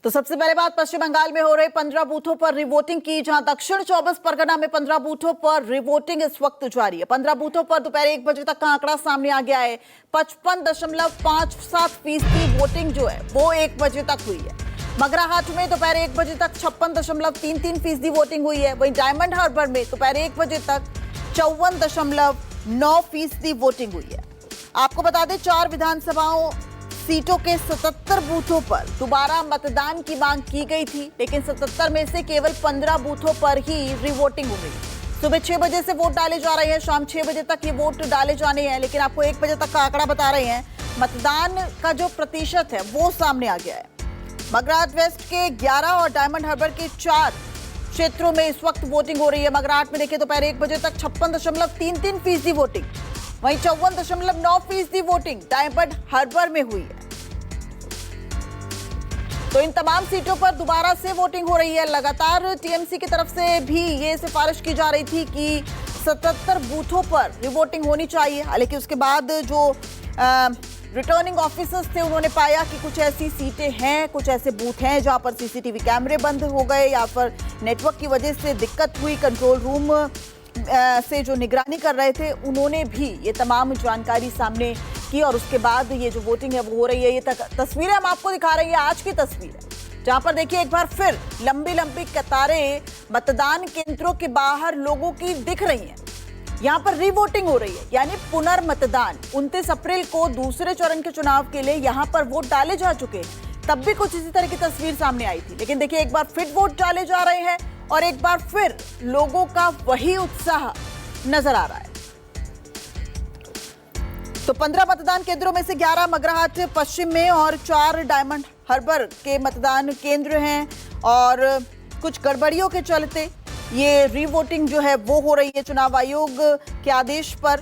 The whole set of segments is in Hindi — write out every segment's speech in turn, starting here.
तो सबसे पहले बात पश्चिम बंगाल में हो रहे 15 बूथों पर रिवोटिंग की, जहां दक्षिण 24 परगना में 15 बूथों पर रिवोटिंग इस वक्त जारी है। 15 बूथों पर दोपहर 1 बजे तक का आंकड़ा सामने आ गया है। 55.57% वोटिंग जो है वो 1 बजे तक हुई है। मगराहाट में दोपहर 1 बजे तक 56.33% वोटिंग हुई है। वहीं डायमंड हार्बर में दोपहर 1 बजे तक 54.9% वोटिंग हुई है। आपको बता दें 4 विधानसभाओं सीटों के 77 बूथों पर दोबारा मतदान की मांग की गई थी, लेकिन 77 में से केवल 15 बूथों पर ही रिवोटिंग हो गई। सुबह 6 बजे से वोट डाले जा रहे हैं, शाम 6 बजे तक ये वोट डाले जाने हैं, लेकिन आपको 1 बजे तक का आंकड़ा बता रहे हैं। मतदान का जो प्रतिशत है वो सामने आ गया है। मगराहाट वेस्ट के 11 और डायमंड हार्बर के 4 क्षेत्रों में इस वक्त वोटिंग हो रही है। मगराहाट में देखिए दोपहर 1 बजे तक 56.33% वोटिंग, वहीं 54.9% वोटिंग डायमंड हार्बर में हुई है। तो इन तमाम सीटों पर दोबारा से वोटिंग हो रही है। लगातार टीएमसी की तरफ से भी ये सिफारिश की जा रही थी कि 77 बूथों पर रिवोटिंग होनी चाहिए, हालांकि उसके बाद जो रिटर्निंग ऑफिसर्स थे उन्होंने पाया कि कुछ ऐसी सीटें हैं, कुछ ऐसे बूथ हैं जहां पर सीसीटीवी कैमरे बंद हो गए या फिर नेटवर्क की वजह से दिक्कत हुई। कंट्रोल रूम से जो निगरानी कर रहे थे उन्होंने भी ये तमाम जानकारी सामने की और उसके बाद ये जो वोटिंग है वो हो रही है। ये तस्वीरें हम आपको दिखा रहे हैं, आज की तस्वीर है जहां पर देखिए एक बार फिर लंबी लंबी कतारें मतदान केंद्रों के बाहर लोगों की दिख रही हैं। यहां पर रीवोटिंग हो रही है, यानी पुनर्मतदान। 29 अप्रैल को दूसरे चरण के चुनाव के लिए यहां पर वोट डाले जा चुके हैं, तब भी कुछ इसी तरह की तस्वीर सामने आई थी, लेकिन देखिए एक बार फिर वोट डाले जा रहे हैं और एक बार फिर लोगों का वही उत्साह नजर आ रहा है। तो 15 मतदान केंद्रों में से 11 मगराहाट पश्चिम में और 4 डायमंड हार्बर के मतदान केंद्र हैं और कुछ गड़बड़ियों के चलते ये रीवोटिंग जो है वो हो रही है। चुनाव आयोग के आदेश पर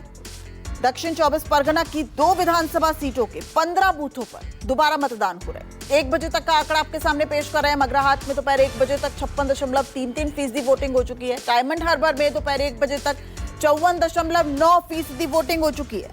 दक्षिण 24 परगना की 2 विधानसभा सीटों के 15 बूथों पर दोबारा मतदान हो रहे हैं। 1 बजे तक का आंकड़ा आपके सामने पेश कर रहे हैं। मगराहाट में दोपहर 1 बजे तक 56.33% वोटिंग हो चुकी है। डायमंड हार्बर में दोपहर 1 बजे तक 54.9% वोटिंग हो चुकी है।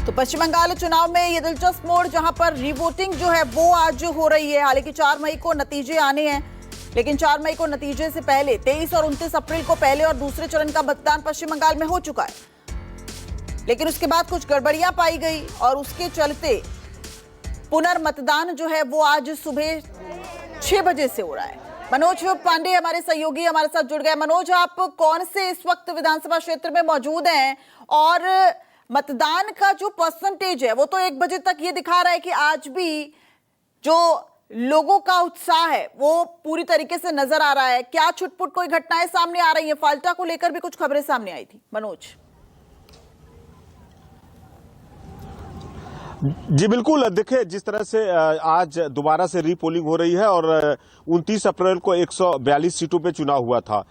तो पश्चिम बंगाल चुनाव में ये दिलचस्प मोड़ जहां पर रीवोटिंग जो है वो आज हो रही है। हालांकि 4 मई को नतीजे आने हैं, लेकिन 4 मई को नतीजे से पहले 23 और 29 अप्रैल को पहले और दूसरे चरण का मतदान पश्चिम बंगाल में हो चुका है, लेकिन उसके बाद कुछ गड़बड़ियां पाई गई और उसके चलते पुनर्मतदान जो है वो आज सुबह 6 बजे से हो रहा है। मनोज पांडे हमारे सहयोगी हमारे साथ जुड़ गए। मनोज, आप कौन से इस वक्त विधानसभा क्षेत्र में मौजूद हैं और मतदान का जो परसेंटेज है वो तो 1 बजे तक ये दिखा रहा है कि आज भी जो लोगों का उत्साह है वो पूरी तरीके से नजर आ रहा है। क्या छुटपुट कोई घटनाएं सामने आ रही हैं? फाल्टा को लेकर भी कुछ खबरें सामने आई थी। मनोज जी बिल्कुल, देखिए जिस तरह से आज दोबारा से रीपोलिंग हो रही है और 29 अप्रैल को 142 सीटों पे चुनाव हुआ था।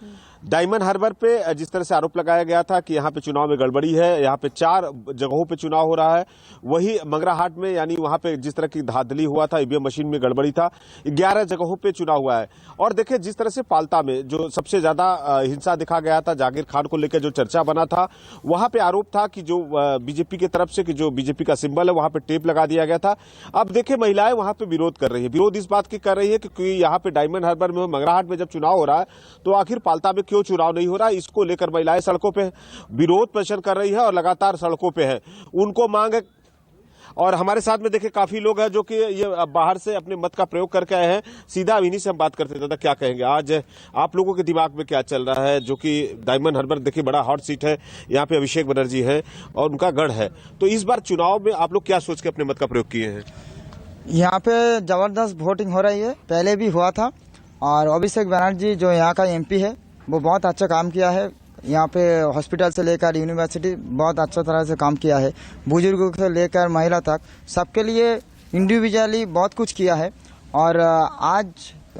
डायमंड हार्बर पे जिस तरह से आरोप लगाया गया था कि यहाँ पे चुनाव में गड़बड़ी है, यहाँ पे 4 जगहों पे चुनाव हो रहा है। वही मगराहाट में यानी वहाँ पे जिस तरह की धांधली हुआ था, ईवीएम मशीन में गड़बड़ी था, 11 जगहों पे चुनाव हुआ है। और देखिए जिस तरह से पाल्टा में जो सबसे ज्यादा हिंसा दिखा गया था, जागीर खान को लेकर जो चर्चा बना था, वहां पे आरोप था कि जो बीजेपी की तरफ से कि जो बीजेपी का सिंबल है वहां पे टेप लगा दिया गया था। अब देखिए महिलाएं वहां पे विरोध कर रही है। विरोध इस बात की कर रही है कि यहाँ पे डायमंड हार्बर में मगराहाट में जब चुनाव हो रहा है तो आखिर पाल्टा में क्यों चुनाव नहीं हो रहा है। इसको लेकर महिलाएं सड़कों पे विरोध प्रदर्शन कर रही है और लगातार सड़कों पे है, उनको मांग है। और हमारे साथ में देखिए काफी लोग हैं जो कि ये बाहर से अपने मत का प्रयोग करके आए हैं। सीधा इन्हीं से हम बात करते हैं। क्या कहेंगे आज आप लोगों के दिमाग में क्या चल रहा है, जो कि डायमंड हार्बर देखिए बड़ा हॉट सीट है, यहाँ पे अभिषेक बनर्जी है और उनका गढ़ है, तो इस बार चुनाव में आप लोग क्या सोच के अपने मत का प्रयोग किए हैं? यहाँ पे जबरदस्त वोटिंग हो रही है, पहले भी हुआ था और अभिषेक बनर्जी जो यहाँ का एमपी है वो बहुत अच्छा काम किया है। यहाँ पे हॉस्पिटल से लेकर यूनिवर्सिटी बहुत अच्छा तरह से काम किया है, बुजुर्गों से लेकर महिला तक सबके लिए इंडिविजुअली बहुत कुछ किया है। और आज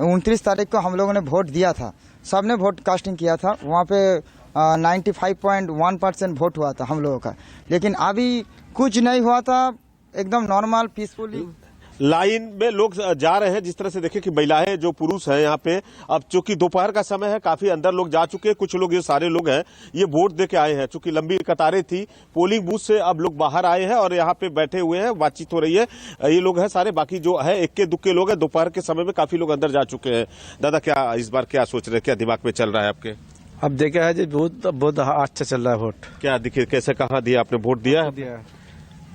29 तारीख को हम लोगों ने वोट दिया था, सबने वोट कास्टिंग किया था, वहाँ पे 95.1% वोट हुआ था हम लोगों का, लेकिन अभी कुछ नहीं हुआ था, एकदम नॉर्मल पीसफुली। लाइन में लोग जा रहे हैं। जिस तरह से देखें कि महिलाएं जो पुरुष हैं यहाँ पे, अब चूंकि दोपहर का समय है, काफी अंदर लोग जा चुके हैं। कुछ लोग, ये सारे लोग हैं, ये वोट दे के आए हैं। चूंकि लंबी कतारें थी पोलिंग बूथ से, अब लोग बाहर आए हैं और यहाँ पे बैठे हुए हैं, बातचीत हो रही है। ये लोग हैं सारे, बाकी जो है इक्के दुक्के लोग हैं। दोपहर के समय में काफी लोग अंदर जा चुके हैं। दादा, क्या इस बार क्या सोच रहे हैं, क्या दिमाग में चल रहा है आपके? अब देखा है जी, बहुत अच्छा चल रहा है वोट। क्या दिखे, कैसे, कहाँ दिया आपने वोट? दिया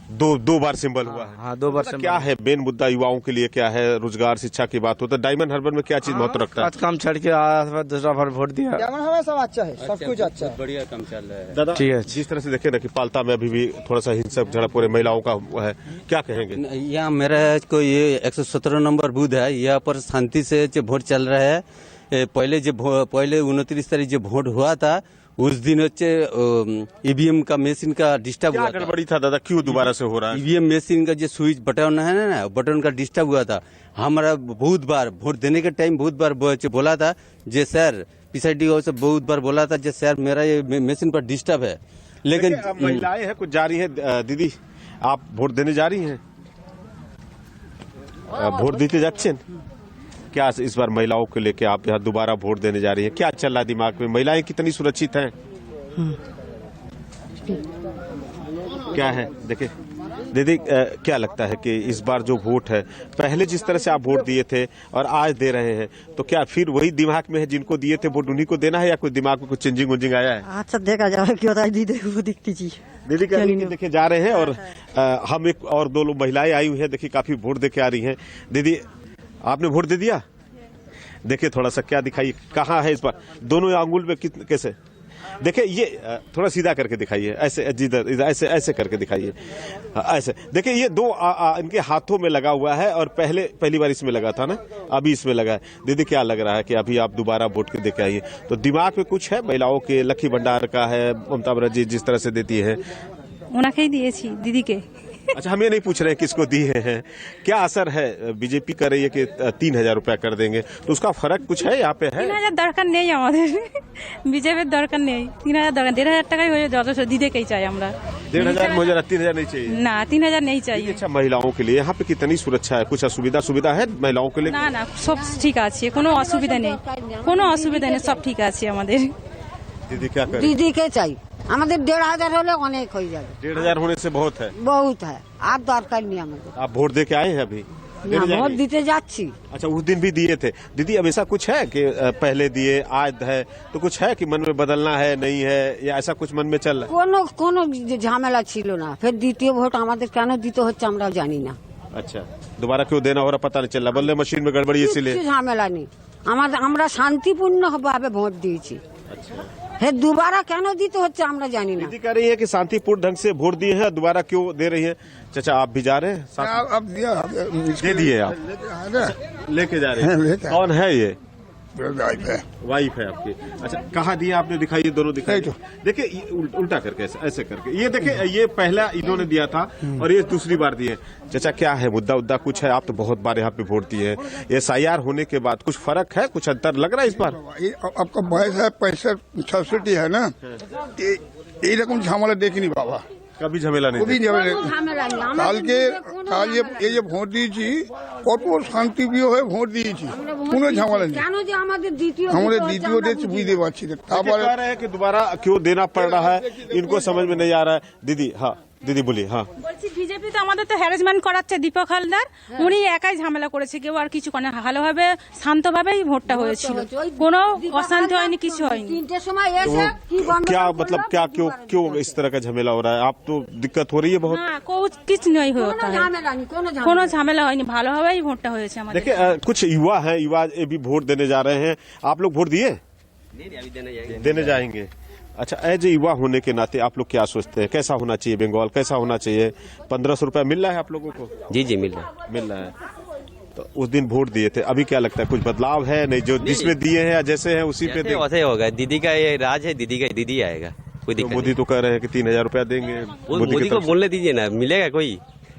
दो बार सिंबल हुआ है। हाँ, 2 बार सिंबल। क्या है मेन मुद्दा युवाओं के लिए? क्या है? रोजगार, शिक्षा की बात हो तो डायमंड हार्बर में क्या चीज महत्व रखता है? आज काम छड़ के आया, दूसरा बार वोट दिया। सब अच्छा है, सब कुछ अच्छा है, बढ़िया काम चल रहा है। दादा, ठीक है। जिस तरह से देखे ना कि पालता में अभी भी थोड़ा सा हिंसक झड़प हो रही महिलाओं का है, क्या कहेंगे? यहाँ मेरा को ये 117 नंबर बूथ है, यहाँ पर शांति से जो वोट चल रहा है। पहले 29 तारीख जो वोट हुआ था, उस दिन ईवीएम का मशीन का डिस्टर्ब हुआ था। गड़बड़ी था दादा, क्यों दोबारा से हो रहा है? ईवीएम मशीन का जो स्विच बटन है ना, बटन का डिस्टर्ब हुआ था। हमारा बहुत बार वोट देने के टाइम बहुत बार बोला था, जे सर पीसीडी से बहुत बार बोला था, जे सर मेरा ये मशीन पर डिस्टर्ब है। लेकिन महिलाएं हैं कुछ जा रही है। दीदी, आप वोट देने जा रही हैं? वोट देते जाच्छे क्या इस बार महिलाओं को लेके आप यहाँ दोबारा वोट देने जा रही हैं? क्या चल रहा है दिमाग में? महिलाएं कितनी सुरक्षित हैं? क्या है देखे दीदी, क्या लगता है कि इस बार जो वोट है, पहले जिस तरह से आप वोट दिए थे और आज दे रहे हैं, तो क्या फिर वही दिमाग में है जिनको दिए थे वोट उन्हीं को देना है, या कोई दिमाग में कुछ चेंजिंग वंजिंग आया है? अच्छा देखा जाए क्यों होता है। दीदी वो दिखती जी, दीदी कह रही है देखे जा रहे हैं और हम एक और 2 लोग महिलाएं आई हुई है, देखिए काफी वोट दे के आ रही हैं। दीदी, आपने वोट दे दिया? देखिए थोड़ा सा क्या दिखाइए, कहाँ है इस बार दोनों आंगुल में कैसे? देखिए ये थोड़ा सीधा करके दिखाइए, ऐसे जिधर ऐसे करके दिखाइए, ऐसे देखिए। ये 2 इनके हाथों में लगा हुआ है और पहली बार इसमें लगा था ना, अभी इसमें लगा है। दीदी, क्या लग रहा है कि अभी आप दोबारा वोट के देके आइए, तो दिमाग में कुछ है? महिलाओं के लक्की भंडार का है, ममता बनर्जी जिस तरह से देती है, उनके दिए दीदी के। अच्छा, हम ये नहीं पूछ रहे हैं किसको दिए हैं, क्या असर है? बीजेपी कर रही है कि 3000 रुपया कर देंगे, तो उसका फर्क कुछ है यहाँ पे? है 3000 दरकार नहीं हमारे बीजेपी दरकार नहीं। 3000 दरकार, 1500 টাকাই হয়ে যথেষ্ট দিতে কে চাই আমরা। 1500 मुझे 3000 नहीं चाहिए না 3000 नहीं चाहिए। अच्छा, महिलाओं के लिए यहाँ पे कितनी सुरक्षा है? कुछ सुविधा है महिलाओं के लिए? না না সব ঠিক আছে, কোনো অসুবিধা নেই, কোনো অসুবিধা নেই, সব ঠিক আছে আমাদের। दीदी क्या करें? দিদিকে চাই আমাদের 1500 হলে অনেক হয়ে যাবে। 1500 होने से बहुत है। बहुत है, আর দরকার নেই আমাদের। आप वोट दे के आए हैं अभी? না ভোট দিতে যাচ্ছি। अच्छा, उस दिन भी दिए थे। दीदी, अब ऐसा कुछ है कि पहले दिए आज है, तो कुछ है कि मन में बदलना है, नहीं है, या ऐसा कुछ मन में चल रहा কোনো কোনো ঝামেলা ছিল না। ফের দ্বিতীয় ভোট আমাদের কেন দিতে হচ্ছে আমরাও জানি না। है? अच्छा, दोबारा क्यों देना हो रहा पता नहीं चल रहा, बल्ले मशीन में गड़बड़ी इसीलिए? কিছু ঝামেলা নেই, আমরা শান্তিপূর্ণভাবে ভোট দিয়েছি। ফের দুবারা কেন দিতে হচ্ছে আমরা জানি না। दीदी कह रही है कि शांतिपूर्ण ढंग से वोट दिए हैं, दोबारा क्यों दे रही है? चाचा, आप भी जा रहे हैं? अब दिया दे दिए आप? लेके जा रहे हैं? कौन है ये? वाइफ है आपकी? अच्छा, कहाँ दिया आपने? दिखाइए, दोनों दिखाइए। देखिए उल्टा करके, ऐसे करके, ये देखिए, ये पहला इन्होंने दिया था और ये दूसरी बार दिए। चाचा, क्या है मुद्दा कुछ है? आप तो बहुत बार यहाँ पे वोट दिए हैं, SIR होने के बाद कुछ फर्क है, कुछ अंतर लग रहा है इस बार? आपका बयस है 65 है ना, এই রকম ঝামেলা দেখিনি বাবা, कभी झमेला नहीं কবি देखा। ঝামেলা নেই আমাদের। কাল এই যে ভোট দিয়েছি, কত শান্তিপ্রিয় হয়ে ভোট দিয়েছি, কোনো ঝামেলা নেই। কেন যে আমাদের দ্বিতীয় আমাদের দ্বিতীয় ডেট বুঝতে পারছি না। कह रहे हैं कि दोबारा क्यों देना पड़ रहा है, इनको समझ में नहीं आ रहा है। दीदी, हाँ दीदी बोलिए। हाँ, বলছি বিজেপি তো আমাদের তো হ্যারাসমেন্ট করাচ্ছে, দীপক হালদার উনি একাই ঝামেলা করেছে, কেউ আর কিছু করে না। ভালোভাবে শান্তভাবেই ভোটটা হয়েছিল, কোনো অশান্তি হয়নি, কিছু হয়নি। 3টের সময় এসে কি বন্ধ क्या मतलब क्या क्यों इस तरह का झमेला हो रहा है? आप तो दिक्कत हो रही है बहुत। না কিছু नहीं কোনো होता है, ঝামেলা নেই, কোনো কোনো ঝামেলা হয়নি, ভালোভাবেই ভোটটা হয়েছে আমাদের। देखिए, कुछ युवा हैं, युवा ये भी वोट देने जा रहे हैं। आप लोग वोट दिए? देने जाएंगे। अच्छा, एज युवा होने के नाते आप लोग क्या सोचते हैं, कैसा होना चाहिए बंगाल, कैसा होना चाहिए? 1500 रुपया मिल रहा है आप लोगों को? जी मिल रहा है। मिल रहा है। तो उस दिन वोट दिए थे, अभी क्या लगता है कुछ बदलाव है? नहीं, जो जिसमें दिए हैं या जैसे हैं उसी पे देंगे? वैसे होगा, दीदी का ये राज है, दीदी आएगा, कोई तो दिक्कत मोदी तो कह रहे हैं कि 3000 रुपया देंगे। नहीं। मोदी की को तरफ से। बोलने दीजिए ना, मिलेगा कोई?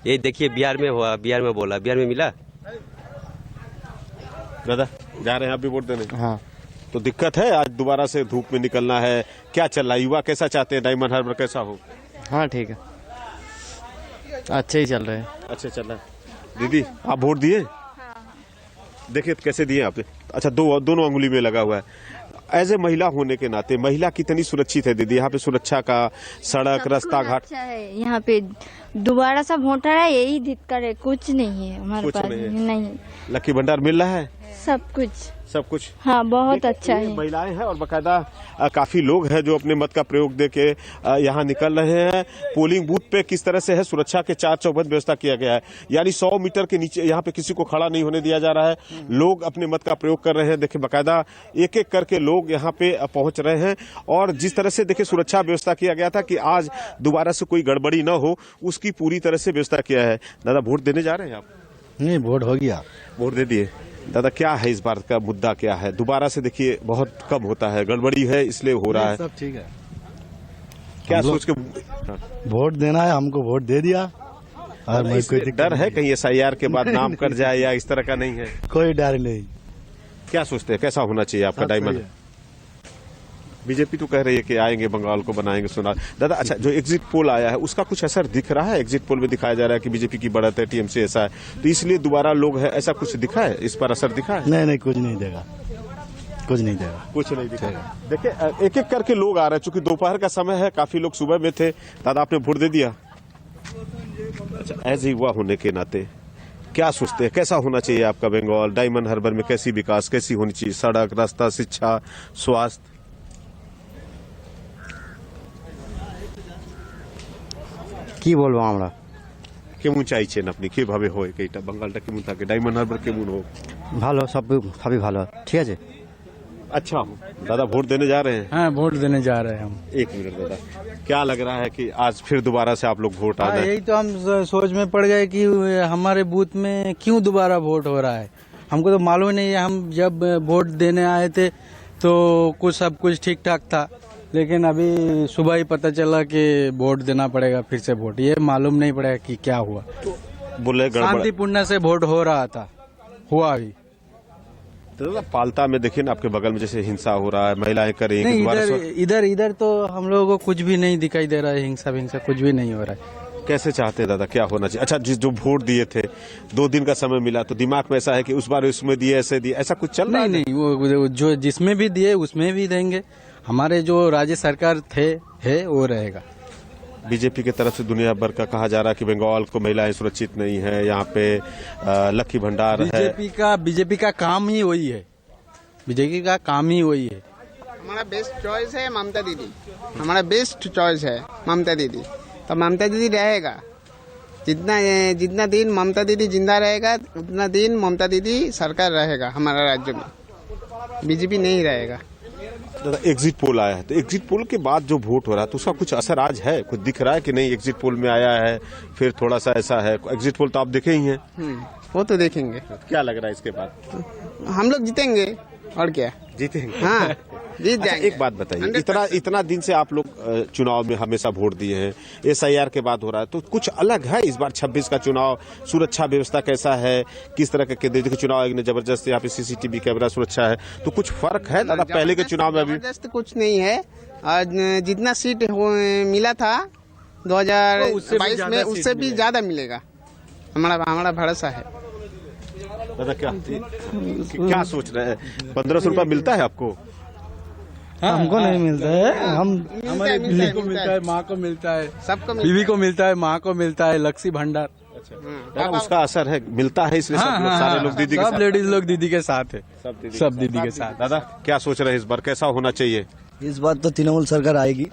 ये देखिए बिहार में हुआ, बिहार में बोला, बिहार में मिला। दादा, जा रहे हैं आप भी वोट देने? हाँ। तो दिक्कत है, आज दोबारा से धूप में निकलना है, क्या चल रहा है? युवा कैसा चाहते हैं डायमंड हार्बर कैसा हो? हाँ ठीक है, अच्छे ही चल रहे हैं। अच्छा चल रहा है। दीदी आप वोट दिए? देखिए कैसे दिए आपने? अच्छा, दोनों अंगुली में लगा हुआ है। एज ए महिला होने के नाते महिला कितनी सुरक्षित है दीदी? यहाँ पे सुरक्षा का, सड़क, रास्ता घाट अच्छा है। यहाँ पे दोबारा सा वोटर है, यही दिक्कत है, कुछ नहीं है हमारे कुछ पास। नहीं। लकी भंडार मिल रहा है? सब कुछ हाँ, बहुत अच्छा ये है। महिलाएं हैं और बकायदा काफी लोग हैं जो अपने मत का प्रयोग देके यहाँ निकल रहे हैं। पोलिंग बूथ पे किस तरह से है, सुरक्षा के 4 चौबंद व्यवस्था किया गया है, यानी 100 मीटर के नीचे यहाँ पे किसी को खड़ा नहीं होने दिया जा रहा है। लोग अपने मत का प्रयोग कर रहे हैं। देखिए बकायदा एक एक करके लोग यहाँ पे पहुंच रहे हैं और जिस तरह से देखिए सुरक्षा व्यवस्था किया गया था कि आज दोबारा से कोई गड़बड़ी न हो, उसकी पूरी तरह से व्यवस्था किया है। दादा वोट देने जा रहे हैं आप? नहीं, वोट हो गया। वोट दे दिए। दादा क्या है इस बार का मुद्दा, क्या है? दोबारा से देखिए बहुत कम होता है, गड़बड़ी है इसलिए हो रहा है। सब ठीक है। क्या सोच के वोट देना है, हमको वोट दे दिया। और मैं कोई डर है कहीं SIR के बाद नाम कट जाए या इस तरह का नहीं है? कोई डर नहीं। क्या सोचते हैं कैसा होना चाहिए आपका डायमंड? बीजेपी तो कह रही है कि आएंगे, बंगाल को बनाएंगे सोना। दादा अच्छा, जो एग्जिट पोल आया है उसका कुछ असर दिख रहा है? एग्जिट पोल में दिखाया जा रहा है कि बीजेपी की बढ़त है, TMC ऐसा है, तो इसलिए दोबारा लोग है, ऐसा कुछ दिखा है? इस पर असर दिखा है? नहीं, कुछ नहीं देगा, कुछ नहीं देगा। कुछ नहीं दिखेगा। देखिए एक एक करके लोग आ रहे हैं, चूंकि दोपहर का समय है, काफी लोग सुबह में थे। दादा आपने वोट दे दिया? अच्छा, एज युवा होने के नाते क्या सोचते हैं कैसा होना चाहिए आपका बंगाल? डायमंड हार्बर में कैसी विकास, कैसी होनी चाहिए? सड़क, रास्ता, शिक्षा, स्वास्थ्य? কি বলবো আমরা? কেমন চাইছেন আপনি? কিভাবে হয় এইটা বাঙ্গালটা কেমন থাকে, ডায়মন্ড হারবার কেমন হোক? ভালো, সবই ভালো, ঠিক আছে। अच्छा दादा वोट देने जा रहे हैं? हाँ, वोट देने जा रहे हैं हम। एक मिनट दादा, क्या लग रहा है कि आज फिर दोबारा से आप लोग वोट आ गए? यही तो हम सोच में पड़ गए कि हमारे बूथ में क्यों दोबारा वोट हो रहा है। हमको तो मालूम नहीं है। हम जब वोट देने आए थे तो सब कुछ ठीक ठाक था, लेकिन अभी सुबह ही पता चला कि वोट देना पड़ेगा, फिर से वोट। ये मालूम नहीं पड़ेगा कि क्या हुआ। बोले शांतिपूर्ण से वोट हो रहा था, हुआ भी। तो दादा पालता में देखिए ना, आपके बगल में जैसे हिंसा हो रहा है, महिलाएं करेंगी नहीं, इधर तो हम लोगों को कुछ भी नहीं दिखाई दे रहा है। हिंसा कुछ भी नहीं हो रहा है। कैसे चाहते हैं दादा, क्या होना चाहिए? अच्छा, जो वोट दिए थे, 2 दिन का समय मिला, तो दिमाग में ऐसा है कि उस बार इसमें दिए, ऐसे दिए, ऐसा कुछ चल रहा है? नहीं, वो जो जिसमें भी दिए उसमें भी देंगे। हमारे जो राज्य सरकार है वो रहेगा। बीजेपी की तरफ से दुनिया भर का कहा जा रहा है कि बंगाल को महिलाएं सुरक्षित नहीं है, यहाँ पे लकी भंडार है। बीजेपी का काम ही वही है। बीजेपी का काम ही वही है। हमारा बेस्ट चॉइस है ममता दीदी। हमारा बेस्ट चॉइस है ममता दीदी। तो ममता दीदी रहेगा। जितना दिन ममता दीदी जिंदा रहेगा उतना दिन ममता दीदी सरकार रहेगा हमारा राज्य में। बीजेपी नहीं रहेगा। दादा एग्जिट पोल आया है, तो एग्जिट पोल के बाद जो वोट हो रहा है तो उसका कुछ असर आज है, कुछ दिख रहा है कि नहीं? एग्जिट पोल में आया है, फिर थोड़ा सा ऐसा है। एग्जिट पोल तो आप देखे ही हैं। वो तो देखेंगे। क्या लग रहा है इसके बाद? हम लोग जीतेंगे और क्या, जीतेंगे। हाँ जीत जाएंगे। एक बात बताइए, इतना दिन से आप लोग चुनाव में हमेशा वोट दिए हैं, SIR के बाद हो रहा है, तो कुछ अलग है इस बार 26 का चुनाव? सुरक्षा व्यवस्था कैसा है, किस तरह के देखिए चुनाव आयोग ने जबरदस्त यहाँ पे CCTV कैमरा सुरक्षा है, तो कुछ फर्क है दादा पहले के चुनाव में? अभी जबरदस्त कुछ नहीं है। और जितना सीट मिला था 2022 में उससे भी ज्यादा मिलेगा। हमारा भरोसा है। दादा क्या सोच रहे हैं? 1500 रुपया मिलता है आपको? हमको नहीं मिलता है। हमारे मिलता है, को मिलता है, माँ को मिलता है, सबको बीवी को मिलता है, माँ को मिलता है, लक्ष्मी भंडार। दादा उसका असर है, मिलता है इसलिए सारे लोग दीदी के सब साथ, लेडीज लोग दीदी के साथ है, सब दीदी के साथ। दादा क्या सोच रहे हैं इस बार कैसा होना चाहिए? इस बार तो तृणमूल सरकार आएगी।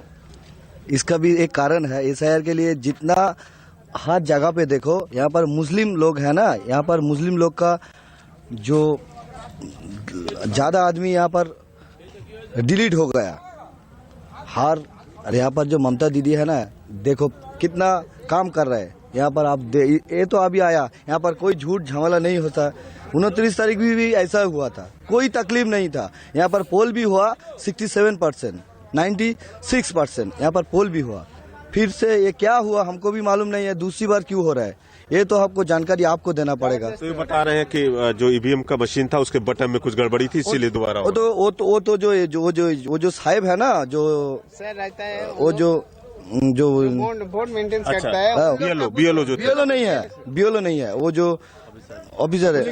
इसका भी एक कारण है, SIR के लिए जितना हर जगह पे देखो यहाँ पर मुस्लिम लोग है ना, यहाँ पर मुस्लिम लोग का जो ज्यादा आदमी यहाँ पर डिलीट हो गया। यहाँ पर जो ममता दीदी है ना, देखो कितना काम कर रहे हैं यहाँ पर। आप ये तो अभी आया, यहाँ पर कोई झूठ झमेला नहीं होता। 29 तारीख भी ऐसा हुआ था, कोई तकलीफ नहीं था। यहाँ पर पोल भी हुआ 67%, 96% यहाँ पर पोल भी हुआ। फिर से ये क्या हुआ हमको भी मालूम नहीं है, दूसरी बार क्यों हो रहा है, ये तो आपको जानकारी आपको देना पड़ेगा। तो ये बता रहे हैं कि जो EVM का मशीन था उसके बटन में कुछ गड़बड़ी थी, इसीलिए दोबारा वो तो जो साहिब है ना, जो सर रहता है, वो जो जो वोट मेंटेन करता है। बीएलओ जो बीएलओ नहीं है, वो जो ऑफिसर है,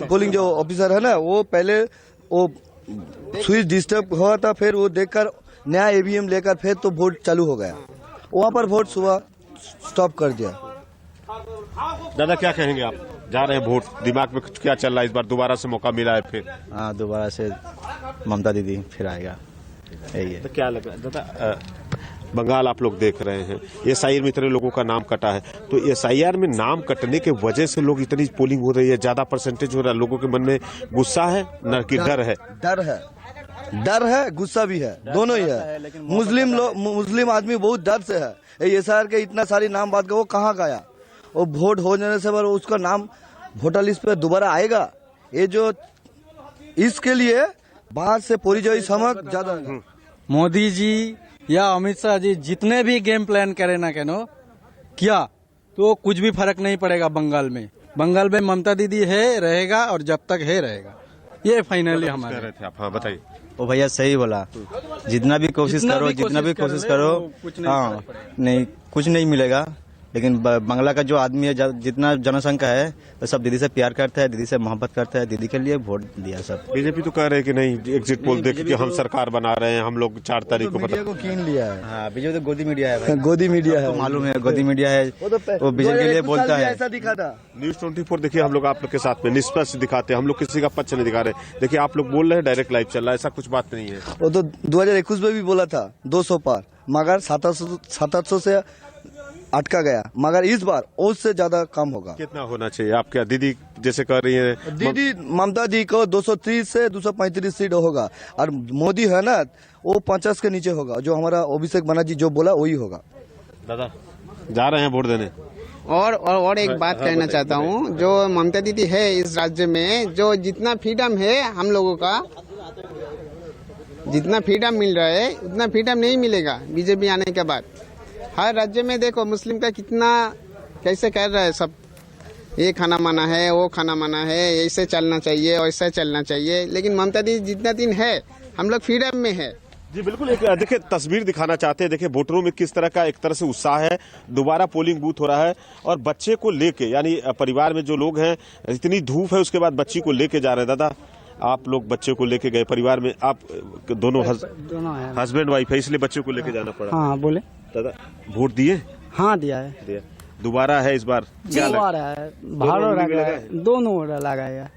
पोलिंग जो ऑफिसर है ना, वो पहले वो स्विच डिस्टर्ब हुआ था, फिर वो देखकर नया ईवीएम लेकर फिर तो वोट चालू हो गया, वहाँ पर वोट सुबह स्टॉप कर दिया। दादा क्या कहेंगे आप? जा रहे हैं वोट, दिमाग में कुछ क्या चल रहा है? इस बार दोबारा से मौका मिला है फिर? हाँ, दोबारा से ममता दीदी फिर आएगा, यही है। तो क्या लग रहा है दादा? बंगाल आप लोग देख रहे हैं, एसआईआर में इतने लोगों का नाम कटा है, तो एसआईआर में नाम कटने के वजह से लोग इतनी पोलिंग हो रही है, ज्यादा परसेंटेज हो रहा है, लोगों के मन में गुस्सा है न कि डर है? डर है, गुस्सा भी है, दोनों ही है। मुस्लिम आदमी बहुत डर से है, एसआईआर के इतना सारी नाम बात का वो कहाँ गया, वो वोट हो जाने से बाद उसका नाम वोटर लिस्ट पे दोबारा आएगा, ये जो इसके लिए बाहर से पूरी जो समझ ज्यादा। मोदी जी या अमित शाह जी जितने भी गेम प्लान करे ना किया तो कुछ भी फर्क नहीं पड़ेगा बंगाल में। बंगाल में ममता दीदी है, रहेगा, और जब तक है रहेगा, ये फाइनली हमारे। रहे थे आप? हाँ बताइए। ओ भैया सही बोला, जितना भी कोशिश करो, हाँ नहीं कुछ नहीं मिलेगा, लेकिन बांग्ला का जो आदमी है, जितना जनसंख्या है, तो सब दीदी से प्यार करता है, दीदी से मोहब्बत करता है, दीदी के लिए वोट दिया सब। बीजेपी तो कह रहे हैं कि नहीं, एग्जिट पोल देख के हम सरकार बना रहे हैं, हम लोग 4 तारीख को पता को कीन लिया है। हाँ, बीजेपी तो गोदी मीडिया है, गोदी मीडिया है, मालूम है, गोदी मीडिया है, वो बीजेपी के लिए बोलता है। ऐसा दिखा था न्यूज 24 देखिए, हम लोग आप लोग के साथ में निष्पक्ष दिखाते हैं, हम लोग किसी का पक्ष नहीं दिखा रहे। देखिए आप लोग बोल रहे हैं, डायरेक्ट लाइव चल रहा है, ऐसा कुछ बात नहीं है। वो तो 2021 में भी बोला था 200 पार, मगर 700 से अटका गया, मगर इस बार उससे ज्यादा कम होगा। कितना होना चाहिए? आप क्या दीदी जैसे कर रही है? दीदी ममता दी को 230 से 235 सीट होगा, और मोदी है ना, वो 50 के नीचे होगा, जो हमारा अभिषेक बनर्जी जो बोला वही होगा। दादा जा रहे हैं वोट देने? और एक बात कहना चाहता हूँ, जो ममता दीदी है इस राज्य में, जो जितना फ्रीडम है हम लोगों का, जितना फ्रीडम मिल रहा है उतना फ्रीडम नहीं मिलेगा बीजेपी आने के बाद। हर राज्य में देखो मुस्लिम का कितना कैसे कर रहा है सब, ये खाना माना है, वो खाना माना है, ऐसे चलना चाहिए, वैसे चलना चाहिए, लेकिन ममता दीदी जितना दिन है हम लोग फ्रीडम में है। जी बिल्कुल, एक देखिए तस्वीर दिखाना चाहते हैं। देखिए वोटरों में किस तरह का एक तरह से उत्साह है, दोबारा पोलिंग बूथ हो रहा है, और बच्चे को लेके, यानी परिवार में जो लोग हैं, इतनी धूप है उसके बाद बच्ची को लेके जा रहे हैं। दादा आप लोग बच्चे को लेके गए, परिवार में आप दोनों हस्बैंड वाइफ है, इसलिए बच्चे को लेके जाना पड़ा? हाँ बोले। दादा वोट दिए? हाँ दिया है। दिया। दोबारा है इस बार? दोबारा है, भाड़ो लगा है, दोनों लगाया।